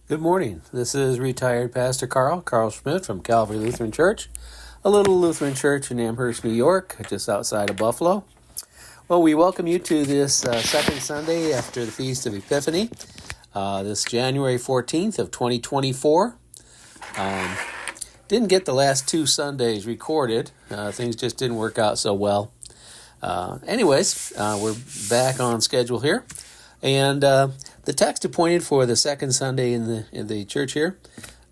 Good morning. This is retired Pastor Karl Schmidt from Calvary Lutheran Church, a little Lutheran church in Amherst, New York, just outside of Buffalo. Well, we welcome you to this second Sunday after the Feast of Epiphany, this January 14th of 2024. Didn't get the last two Sundays recorded. Things just didn't work out so well. We're back on schedule here. And the text appointed for the second Sunday in the church here,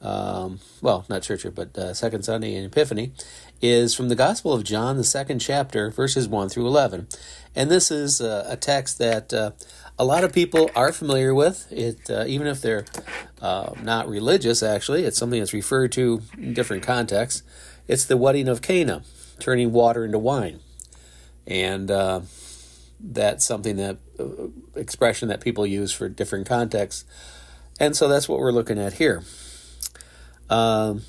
not church here, but second Sunday in Epiphany, is from the Gospel of John, the second chapter, verses 1 through 11. And this is a text that a lot of people are familiar with. It even if they're not religious, actually, it's something that's referred to in different contexts. It's the wedding of Cana, turning water into wine. And that's something that expression that people use for different contexts. And so that's what we're looking at here. John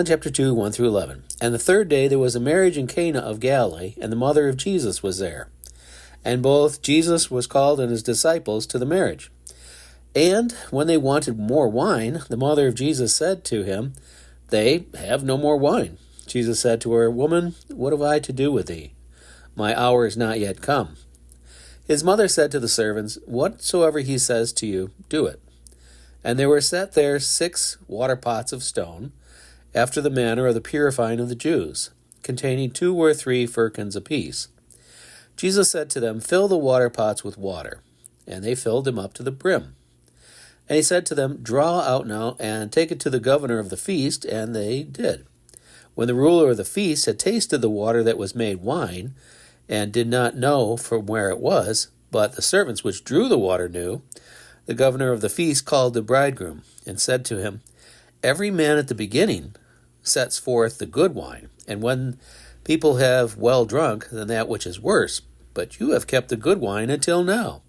chapter 2, 1 through 11. And the third day there was a marriage in Cana of Galilee, and the mother of Jesus was there. And both Jesus was called and his disciples to the marriage. And when they wanted more wine, the mother of Jesus said to him, "They have no more wine." Jesus said to her, "Woman, what have I to do with thee? My hour is not yet come." His mother said to the servants, "Whatsoever he says to you, do it." And there were set there 6 water pots of stone, after the manner of the purifying of the Jews, containing 2 or 3 firkins apiece. Jesus said to them, "Fill the water pots with water." And they filled them up to the brim. And he said to them, "Draw out now, and take it to the governor of the feast." And they did. When the ruler of the feast had tasted the water that was made wine, and did not know from where it was, but the servants which drew the water knew, the governor of the feast called the bridegroom, and said to him, "Every man at the beginning sets forth the good wine, and when people have well drunk, then that which is worse. But you have kept the good wine until now."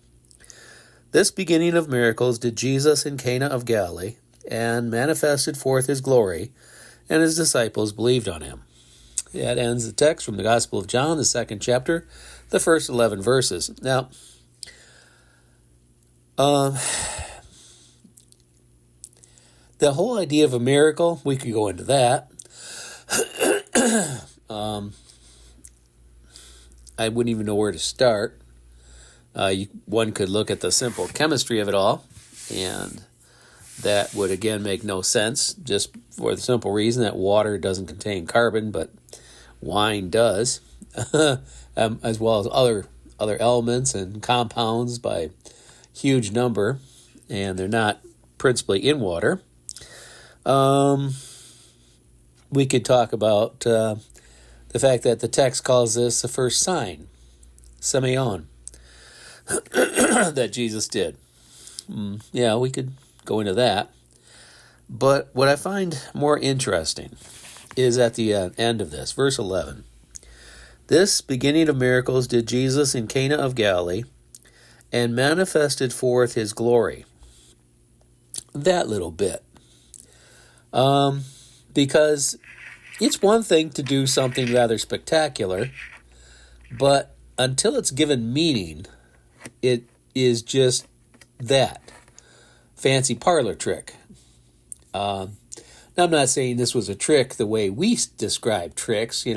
This beginning of miracles did Jesus in Cana of Galilee, and manifested forth his glory, and his disciples believed on him. That ends the text from the Gospel of John, the second chapter, the first 11 verses. Now, the whole idea of a miracle, we could go into that. I wouldn't even know where to start. One could look at the simple chemistry of it all, and that would again make no sense, just for the simple reason that water doesn't contain carbon, but wine does, as well as other elements and compounds by huge number, and they're not principally in water. We could talk about the fact that the text calls this the first sign, semeion, that Jesus did. Yeah, we could go into that. But what I find more interesting is at the end of this, verse 11. This beginning of miracles did Jesus in Cana of Galilee, and manifested forth his glory. That little bit. Because it's one thing to do something rather spectacular, but until it's given meaning, it is just that. Fancy parlor trick. Now, I'm not saying this was a trick the way we describe tricks, when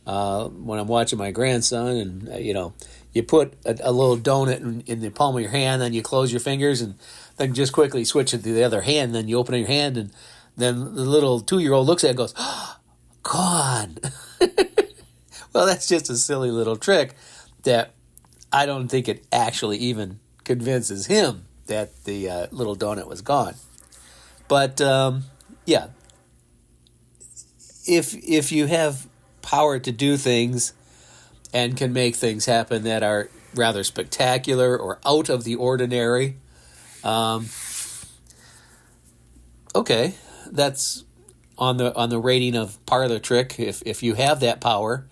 I'm watching my grandson and, you put a little donut in the palm of your hand, then you close your fingers and then just quickly switch it to the other hand, then you open your hand and then the little 2-year-old looks at it and goes, "Oh, gone." Well, that's just a silly little trick that I don't think it actually even convinces him that the little donut was gone. But yeah, if you have power to do things and can make things happen that are rather spectacular or out of the ordinary, okay, that's on the rating of parlor trick. If you have that power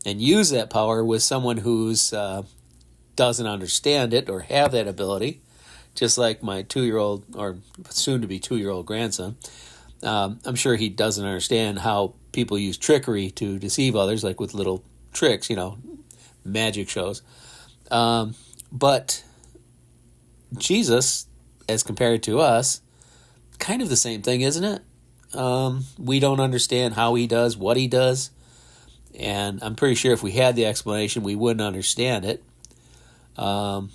and use that power with someone who's doesn't understand it or have that ability, just like my 2-year-old or soon-to-be 2-year-old grandson. I'm sure he doesn't understand how people use trickery to deceive others, like with little tricks, magic shows. But Jesus, as compared to us, kind of the same thing, isn't it? We don't understand how he does what he does, and I'm pretty sure if we had the explanation, we wouldn't understand it. Part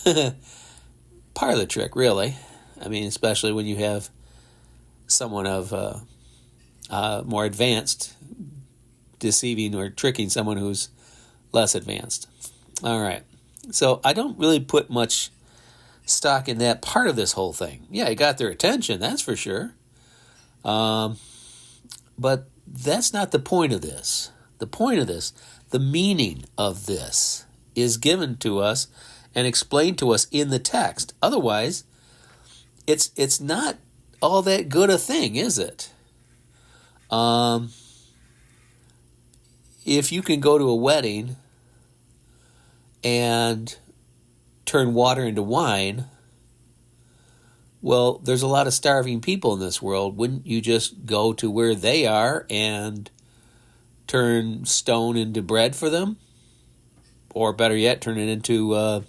of the trick, really. I mean, especially when you have someone of more advanced deceiving or tricking someone who's less advanced. All right. So I don't really put much stock in that part of this whole thing. Yeah, it got their attention, that's for sure. But that's not the point of this. The point of this, the meaning of this, is given to us and explained to us in the text. Otherwise, it's not all that good a thing, is it? If you can go to a wedding and turn water into wine, well, there's a lot of starving people in this world. Wouldn't you just go to where they are and turn stone into bread for them? Or better yet, turn it into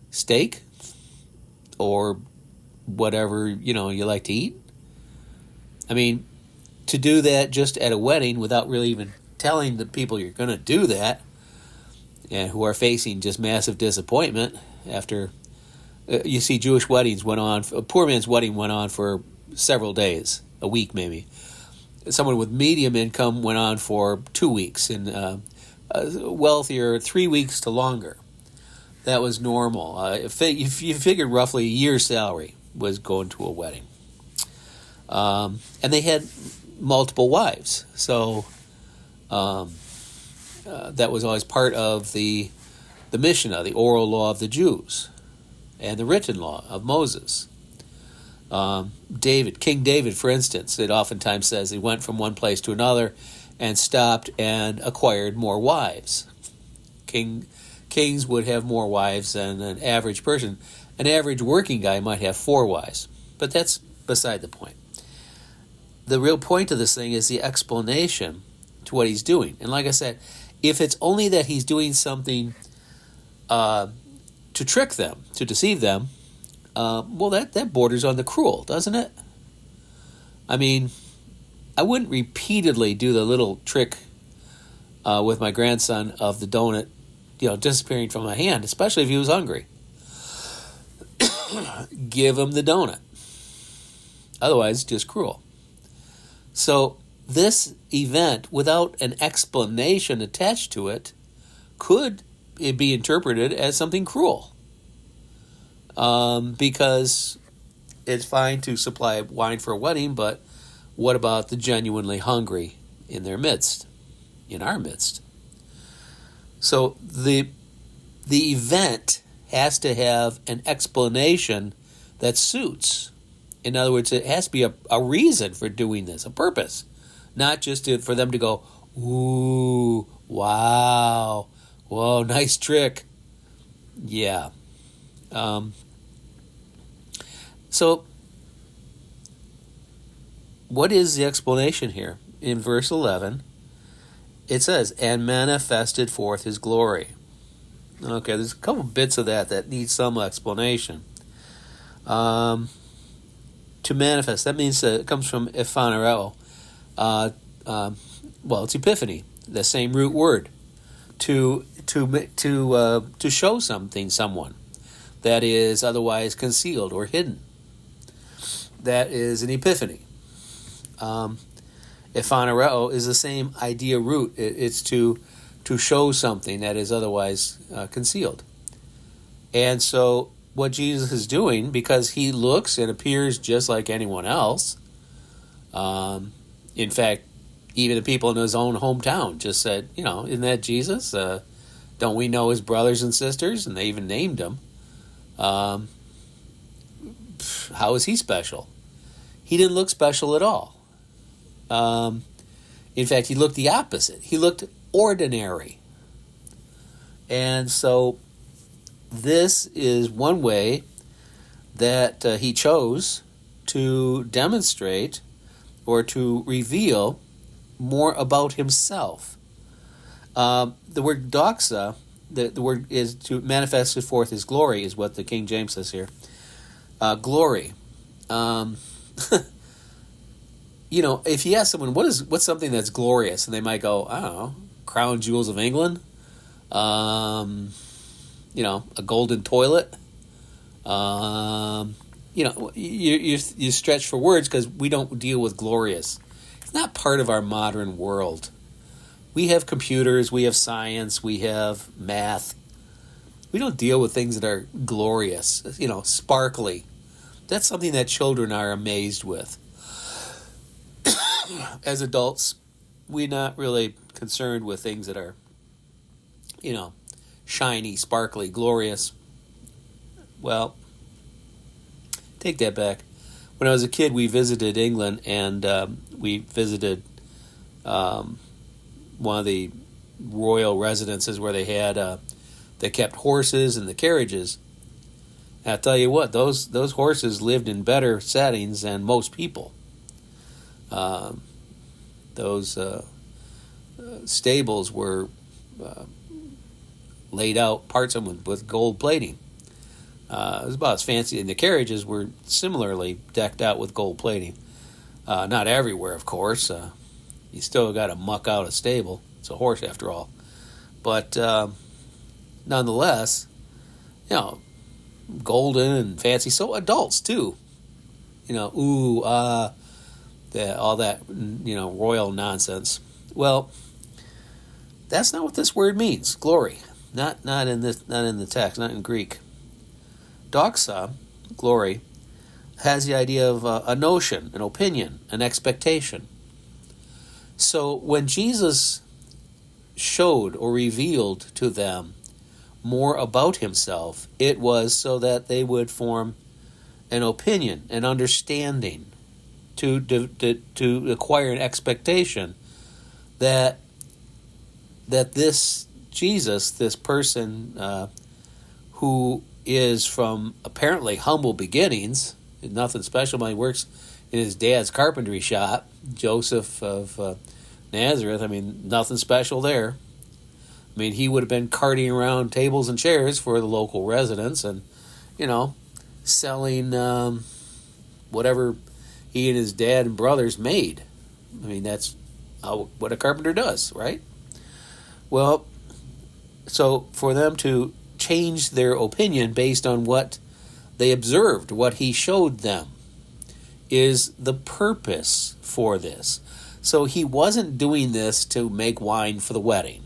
steak or whatever, you like to eat? I mean, to do that just at a wedding without really even telling the people you're going to do that, and who are facing just massive disappointment after, you see, Jewish weddings went on, a poor man's wedding went on for several days, a week maybe. Someone with medium income went on for 2 weeks, and wealthier 3 weeks to longer. That was normal. If you figured roughly a year's salary was going to a wedding. And they had multiple wives, so that was always part of the Mishnah, the oral law of the Jews, and the written law of Moses. King David, for instance, it oftentimes says he went from one place to another and stopped and acquired more wives. Kings would have more wives than an average person. An average working guy might have 4 wives, but that's beside the point. The real point of this thing is the explanation to what he's doing. And like I said, if it's only that he's doing something to trick them, to deceive them, well, that borders on the cruel, doesn't it? I mean, I wouldn't repeatedly do the little trick with my grandson of the donut, disappearing from my hand, especially if he was hungry. Give him the donut. Otherwise, it's just cruel. So this event, without an explanation attached to it, could be interpreted as something cruel. Because it's fine to supply wine for a wedding, but what about the genuinely hungry in their midst, in our midst? So the event has to have an explanation that suits. In other words, it has to be a reason for doing this, a purpose, not just for them to go, ooh, wow, whoa, nice trick. Yeah. So what is the explanation here? In verse 11, it says, and manifested forth his glory. Okay, there's a couple bits of that need some explanation. To manifest, that means it comes from ephanereo. It's epiphany, the same root word. To show something, someone that is otherwise concealed or hidden. That is an epiphany. Ephanereo is the same idea root. It's to show something that is otherwise concealed. And so what Jesus is doing, because he looks and appears just like anyone else, in fact, even the people in his own hometown just said, isn't that Jesus? Don't we know his brothers and sisters? And they even named him. How is he special? He didn't look special at all. In fact, he looked the opposite. He looked ordinary. And so this is one way that he chose to demonstrate or to reveal more about himself. The word doxa, the word is to manifest forth his glory, is what the King James says here. Glory. Um, if you ask someone, what's something that's glorious? And they might go, I don't know, crown jewels of England, a golden toilet. You stretch for words because we don't deal with glorious. It's not part of our modern world. We have computers, we have science, we have math. We don't deal with things that are glorious, sparkly. That's something that children are amazed with. As adults, we're not really concerned with things that are, shiny, sparkly, glorious. Well, take that back. When I was a kid, we visited England, and we visited one of the royal residences where they kept horses in the carriages. And I'll tell you what, those horses lived in better settings than most people. Those stables were laid out, parts of them with gold plating. It was about as fancy, and the carriages were similarly decked out with gold plating. Not everywhere, of course. You still got to muck out a stable. It's a horse, after all. But nonetheless, golden and fancy. So adults too. All that royal nonsense. Well, that's not what this word means. Glory, not in the text, not in Greek. Doxa, glory, has the idea of a notion, an opinion, an expectation. So when Jesus showed or revealed to them more about himself, it was so that they would form an opinion, an understanding, to acquire an expectation that this Jesus, this person who is from apparently humble beginnings, nothing special, but he works in his dad's carpentry shop, Joseph of Nazareth. Nothing special there. He would have been carting around tables and chairs for the local residents and, selling whatever he and his dad and brothers made. That's what a carpenter does, right? Well, so for them to change their opinion based on what they observed, what he showed them, is the purpose for this. So he wasn't doing this to make wine for the wedding.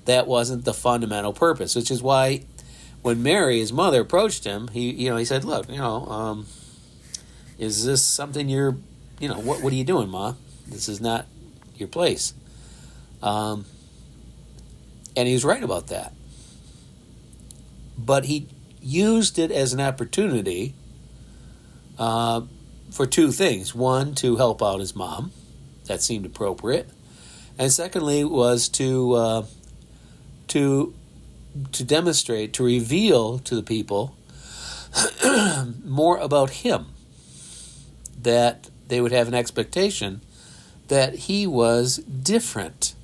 That wasn't the fundamental purpose, which is why when Mary, his mother, approached him, he said, look, is this something you're, what are you doing, Ma? This is not your place. And he was right about that. But he used it as an opportunity for two things. One, to help out his mom. That seemed appropriate. And secondly, was to demonstrate, to reveal to the people more about him. That they would have an expectation that he was different.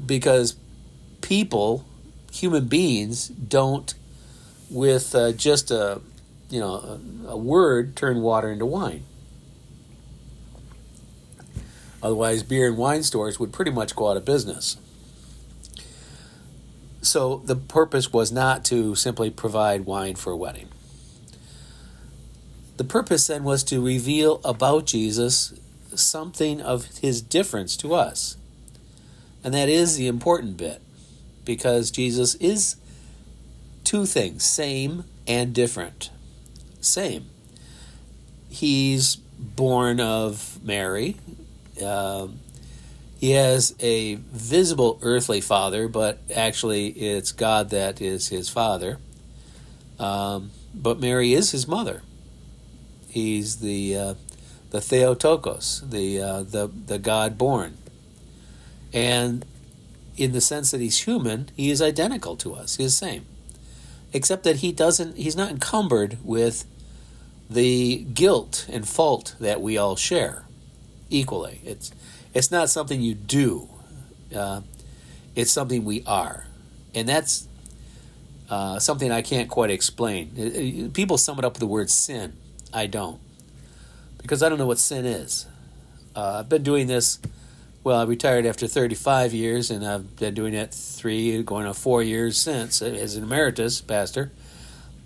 Because people, human beings, don't, with just a word, turn water into wine. Otherwise, beer and wine stores would pretty much go out of business. So the purpose was not to simply provide wine for a wedding. The purpose then was to reveal about Jesus something of his difference to us. And that is the important bit, because Jesus is two things, same and different. Same. He's born of Mary. He has a visible earthly father, but actually it's God that is his father. But Mary is his mother. He's the Theotokos, the God born. And in the sense that he's human, he is identical to us. He's the same. Except that he's not encumbered with the guilt and fault that we all share equally. It's not something you do. It's something we are. And that's something I can't quite explain. People sum it up with the word sin. I don't. Because I don't know what sin is. I've been doing this, I retired after 35 years, and I've been doing it going on 4 years since as an emeritus pastor.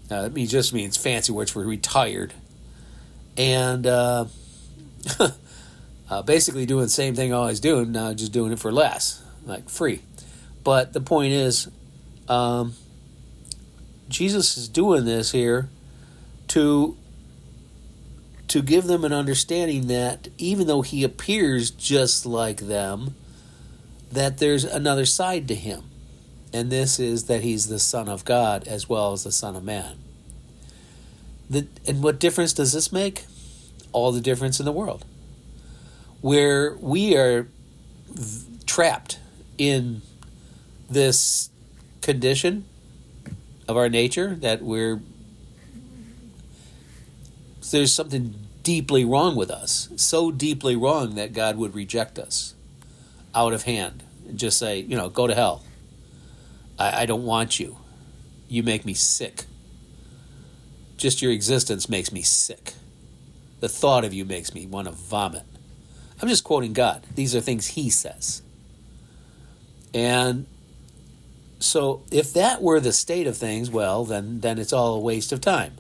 It just means fancy words for retired. And basically doing the same thing I always doing, now just doing it for less, like free. But the point is, Jesus is doing this here to give them an understanding that even though he appears just like them, that there's another side to him. And this is that he's the Son of God as well as the Son of Man. And what difference does this make? All the difference in the world. Where we are trapped in this condition of our nature, that there's something deeply wrong with us, so deeply wrong that God would reject us out of hand and just say, go to hell. I don't want you. You make me sick. Just your existence makes me sick. The thought of you makes me want to vomit. I'm just quoting God. These are things he says. And so if that were the state of things, then it's all a waste of time.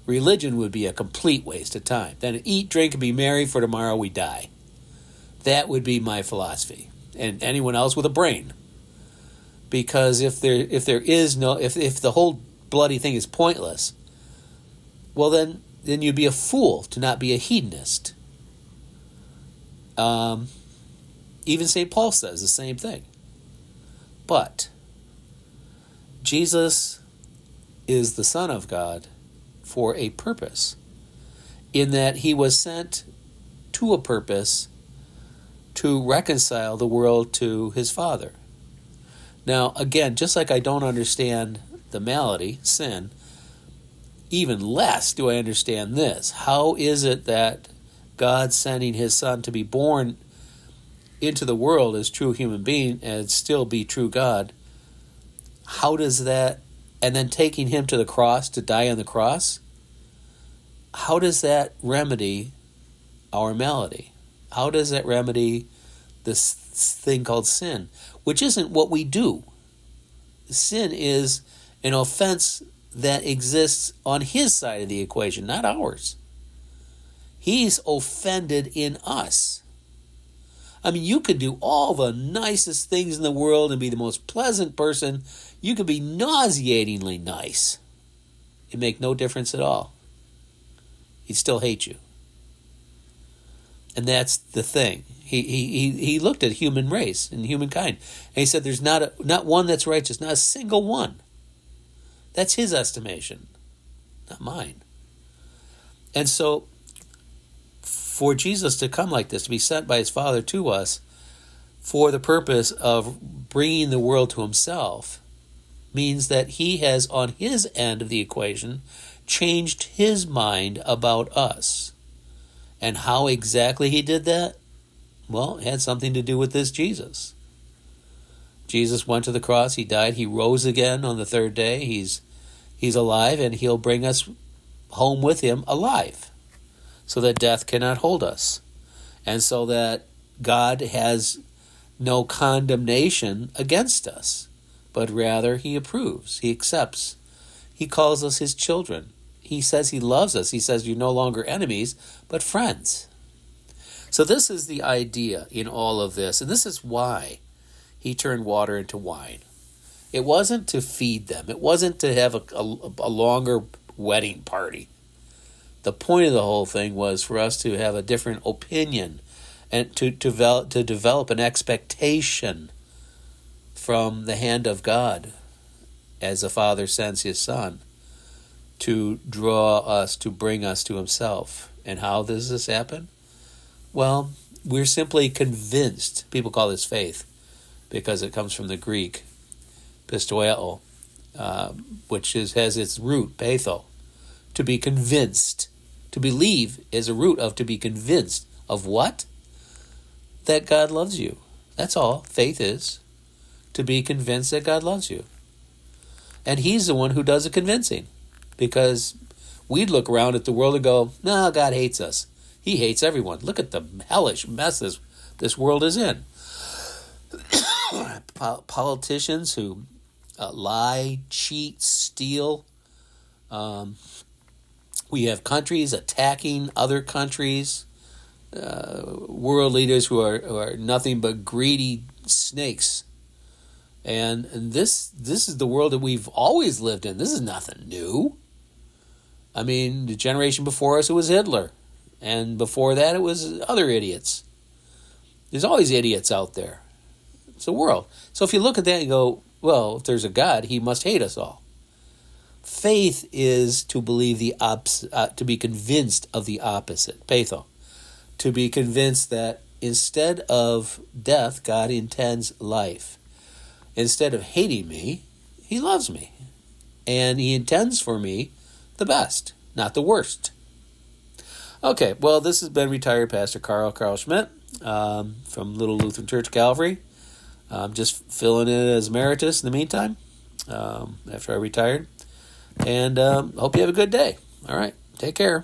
Religion would be a complete waste of time. Then eat, drink, and be merry, for tomorrow we die. That would be my philosophy. And anyone else with a brain. Because if the whole bloody thing is pointless, then you'd be a fool to not be a hedonist. Even St. Paul says the same thing. But Jesus is the Son of God for a purpose, in that he was sent to a purpose to reconcile the world to his Father. Now, again, just like I don't understand the malady, sin, even less do I understand this. How is it that God sending his Son to be born into the world as true human being and still be true God, how does that, and then taking him to the cross to die on the cross, how does that remedy our malady? How does that remedy this thing called sin, which isn't what we do? Sin is an offense that exists on his side of the equation, not ours. He's offended in us. I mean, you could do all the nicest things in the world and be the most pleasant person. You could be nauseatingly nice. It'd make no difference at all. He'd still hate you. And that's the thing. He looked at human race and humankind, and he said there's not one that's righteous, not a single one. That's his estimation, not mine. And so for Jesus to come like this, to be sent by his Father to us for the purpose of bringing the world to himself, means that he has, on his end of the equation, changed his mind about us. And how exactly he did that? Well, it had something to do with this Jesus. Jesus went to the cross, he died, he rose again on the third day. He's alive, and he'll bring us home with him alive, so that death cannot hold us, and so that God has no condemnation against us, but rather he approves, he accepts. He calls us his children. He says he loves us. He says you're no longer enemies, but friends. So this is the idea in all of this, and this is why he turned water into wine. It wasn't to feed them. It wasn't to have a longer wedding party. The point of the whole thing was for us to have a different opinion and to develop an expectation from the hand of God as the Father sends his Son to draw us, to bring us to himself. And how does this happen? Well, we're simply convinced. People call this faith because it comes from the Greek pistoeo, which has its root, patho, to be convinced. To believe is a root of to be convinced of what? That God loves you. That's all faith is. To be convinced that God loves you. And he's the one who does the convincing. Because we'd look around at the world and go, no, God hates us. He hates everyone. Look at the hellish mess this world is in. Politicians who lie, cheat, steal. We have countries attacking other countries. World leaders who are nothing but greedy snakes. And this is the world that we've always lived in. This is nothing new. I mean, the generation before us, it was Hitler. And before that, it was other idiots. There's always idiots out there. It's the world. So if you look at that and go, well, if there's a God, he must hate us all. Faith is to believe the to be convinced of the opposite. Peitho. To be convinced that instead of death, God intends life. Instead of hating me, he loves me. And he intends for me the best, not the worst. Okay, well, this has been retired Pastor Karl Schmidt from Little Lutheran Church, Calvary. I'm just filling in as emeritus in the meantime, after I retired. And hope you have a good day. All right, take care.